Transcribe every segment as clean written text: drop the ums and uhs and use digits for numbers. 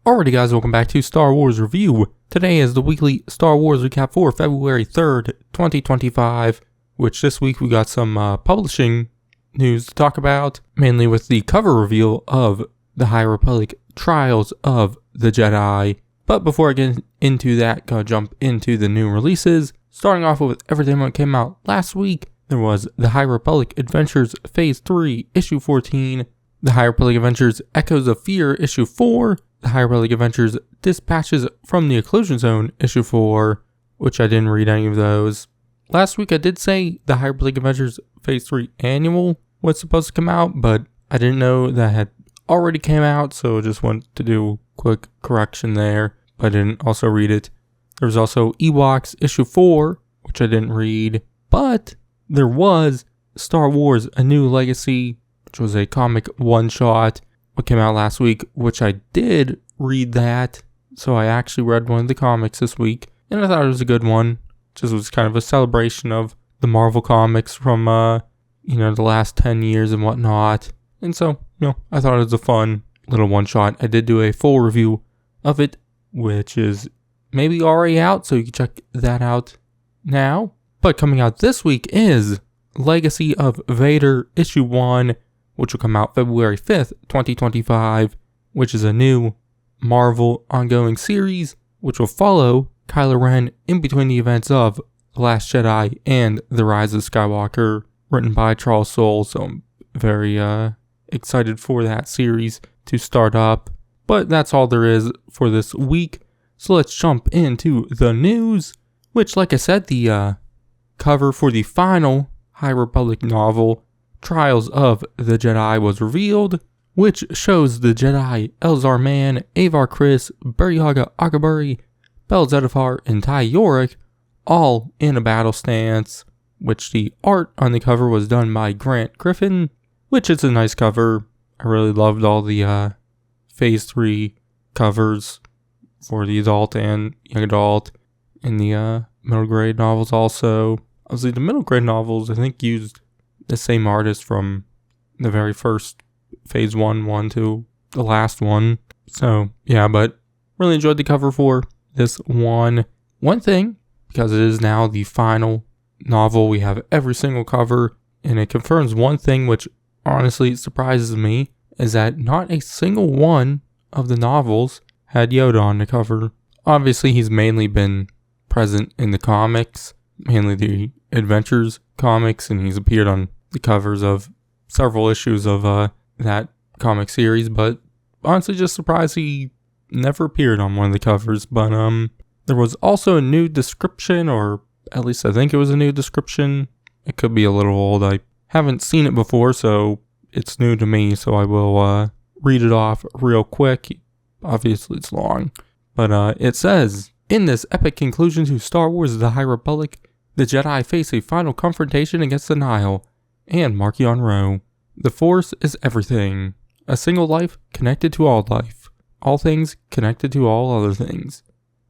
Alrighty guys, welcome back to Star Wars Review. Today is the weekly Star Wars recap for February 3rd, 2025, which this week we got some publishing news to talk about, mainly with the cover reveal of the High Republic Trials of the Jedi. But before I get into that, gonna jump into the new releases. Starting off with everything that came out last week, there was the High Republic Adventures Phase 3, Issue 14, the High Republic Adventures Echoes of Fear, Issue 4, the High Republic Adventures Dispatches from the Occlusion Zone, Issue 4, which I didn't read any of those. Last week I did say the High Republic Adventures Phase 3 Annual was supposed to come out, but I didn't know that had already came out, so I just wanted to do a quick correction there, but I didn't also read it. There was also Ewoks Issue 4, which I didn't read, but there was Star Wars A New Legacy, which was a comic one-shot, what came out last week, which I did read that, so I actually read one of the comics this week, and I thought it was a good one. Just was kind of a celebration of the Marvel comics from, the last 10 years and whatnot, and so, I thought it was a fun little one-shot. I did do a full review of it, which is maybe already out, so you can check that out now. But coming out this week is Legacy of Vader Issue 1, which will come out February 5th, 2025, which is a new Marvel ongoing series, which will follow Kylo Ren in between the events of The Last Jedi and The Rise of Skywalker, written by Charles Soule, so I'm very excited for that series to start up. But that's all there is for this week, so let's jump into the news, which, like I said, the cover for the final High Republic novel, Trials of the Jedi, was revealed, which shows the Jedi Elzar Mann, Avar Kriss, Buryaga Akaburi, Bel Zettifar, and Ty Yorick all in a battle stance, which the art on the cover was done by Grant Griffin, which is a nice cover. I really loved all the Phase 3 covers for the adult and young adult, and the middle grade novels also. Obviously, the middle grade novels, I think, used the same artist from the very first Phase 1 to the last one. So, yeah, but really enjoyed the cover for this one. One thing, because it is now the final novel, we have every single cover, and it confirms one thing which honestly surprises me, is that not a single one of the novels had Yoda on the cover. Obviously, he's mainly been present in the comics, mainly the Adventures comics, and he's appeared on the covers of several issues of that comic series, but honestly just surprised he never appeared on one of the covers. But there was also a new description, or at least I think it was a new description. It could be a little old. I haven't seen it before, so it's new to me, so I will read it off real quick. Obviously it's long, but it says, in this epic conclusion to Star Wars The High Republic, the Jedi face a final confrontation against the Nihil and Marchion Ro. The Force is everything. A single life connected to all life. All things connected to all other things.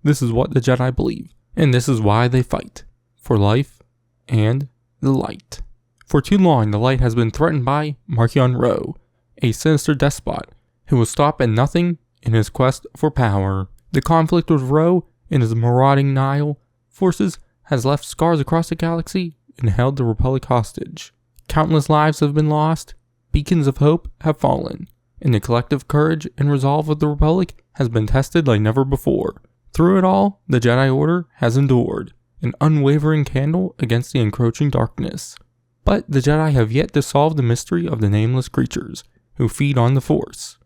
This is what the Jedi believe, and this is why they fight. For life and the light. For too long, the light has been threatened by Marchion Ro, a sinister despot who will stop at nothing in his quest for power. The conflict with Ro and his marauding Nihil forces has left scars across the galaxy and held the Republic hostage. Countless lives have been lost, beacons of hope have fallen, and the collective courage and resolve of the Republic has been tested like never before. Through it all, the Jedi Order has endured, an unwavering candle against the encroaching darkness. But the Jedi have yet to solve the mystery of the nameless creatures who feed on the Force.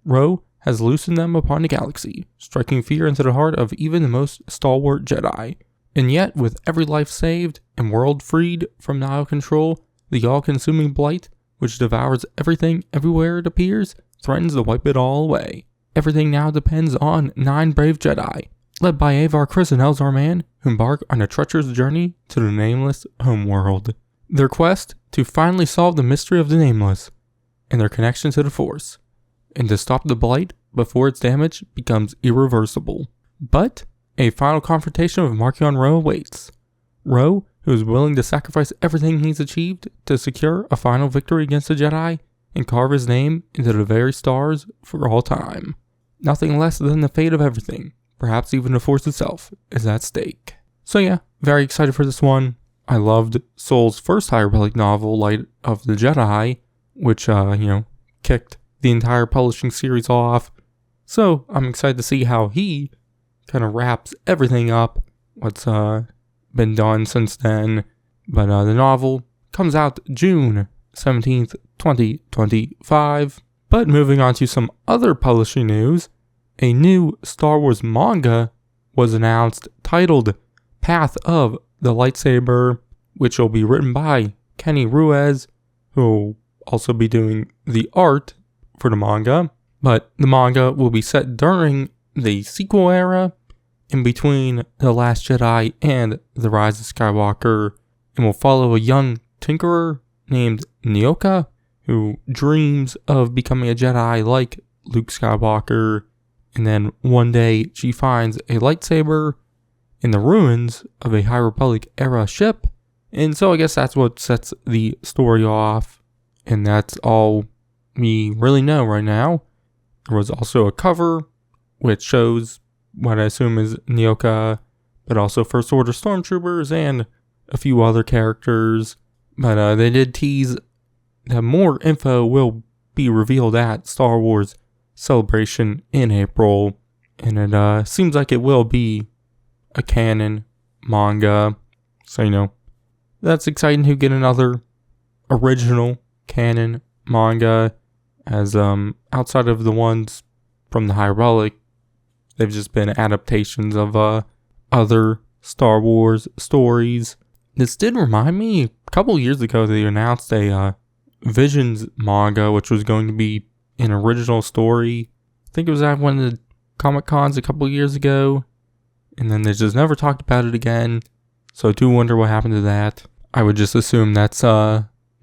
Ro has loosened them upon the galaxy, striking fear into the heart of even the most stalwart Jedi. And yet, with every life saved and world freed from Nihil control, the all-consuming blight, which devours everything everywhere it appears, threatens to wipe it all away. Everything now depends on 9 brave Jedi, led by Avar Kriss and Elzar Mann, who embark on a treacherous journey to the nameless homeworld. Their quest to finally solve the mystery of the nameless, and their connection to the Force, and to stop the blight before its damage becomes irreversible. But a final confrontation with Marchion Ro awaits. Ro, who is willing to sacrifice everything he's achieved to secure a final victory against the Jedi and carve his name into the very stars for all time. nothing less than the fate of everything, perhaps even the Force itself, is at stake. So yeah, very excited for this one. I loved Soul's first High Republic novel, Light of the Jedi, which, kicked the entire publishing series off. So I'm excited to see how he kind of wraps everything up, what's been done since then. But the novel comes out June 17th, 2025. But moving on to some other publishing news, a new Star Wars manga was announced titled Path of the Lightsaber, which will be written by Kenny Ruiz, who will also be doing the art for the manga. But the manga will be set during the sequel era, in between The Last Jedi and The Rise of Skywalker, and will follow a young tinkerer named Nyoka, who dreams of becoming a Jedi like Luke Skywalker, and then one day she finds a lightsaber in the ruins of a High Republic era ship, and so I guess that's what sets the story off, and that's all we really know right now. There was also a cover which shows what I assume is Nyoka, but also First Order Stormtroopers and a few other characters. But they did tease that more info will be revealed at Star Wars Celebration in April, and it seems like it will be a canon manga. So, that's exciting to get another original canon manga, as outside of the ones from the High Republic, they've just been adaptations of other Star Wars stories. This did remind me, a couple years ago they announced a Visions manga, which was going to be an original story. I think it was at one of the Comic Cons a couple years ago, and then they just never talked about it again. So I do wonder what happened to that. I would just assume that's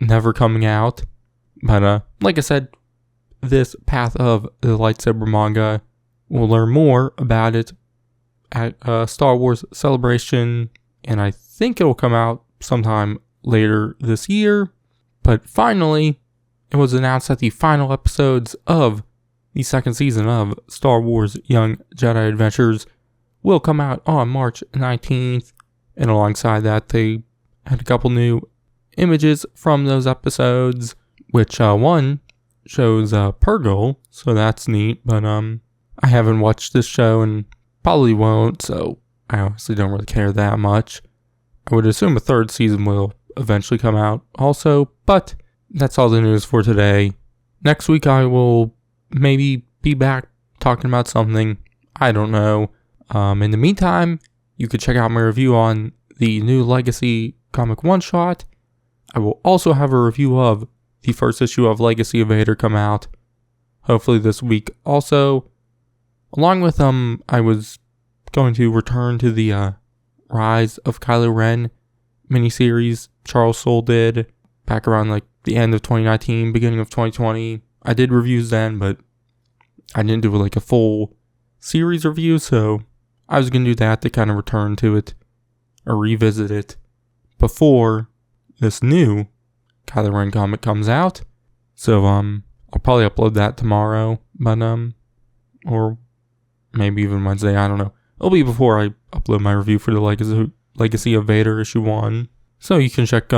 never coming out. But like I said, this Path of the Lightsaber manga, we'll learn more about it at Star Wars Celebration, and I think it'll come out sometime later this year. But finally, it was announced that the final episodes of the second season of Star Wars Young Jedi Adventures will come out on March 19th, and alongside that, they had a couple new images from those episodes, which one shows Purgle, so that's neat, but I haven't watched this show and probably won't, so I honestly don't really care that much. I would assume a third season will eventually come out also, but that's all the news for today. Next week I will maybe be back talking about something, I don't know. In the meantime, you could check out my review on the new Legacy comic one-shot. I will also have a review of the first issue of Legacy of Vader come out, hopefully this week also. Along with I was going to return to the Rise of Kylo Ren miniseries Charles Soule did back around like the end of 2019, beginning of 2020. I did reviews then, but I didn't do like a full series review, so I was going to do that to kind of return to it or revisit it before this new Kylo Ren comic comes out. So I'll probably upload that tomorrow, but or maybe even Wednesday, I don't know. It'll be before I upload my review for the Legacy of Vader issue 1. So you can check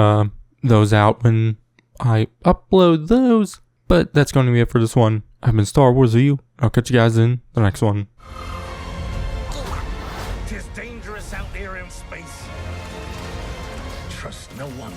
those out when I upload those. But that's going to be it for this one. I've been Star Wars View. I'll catch you guys in the next one. 'Tis dangerous out there in space. Trust no one.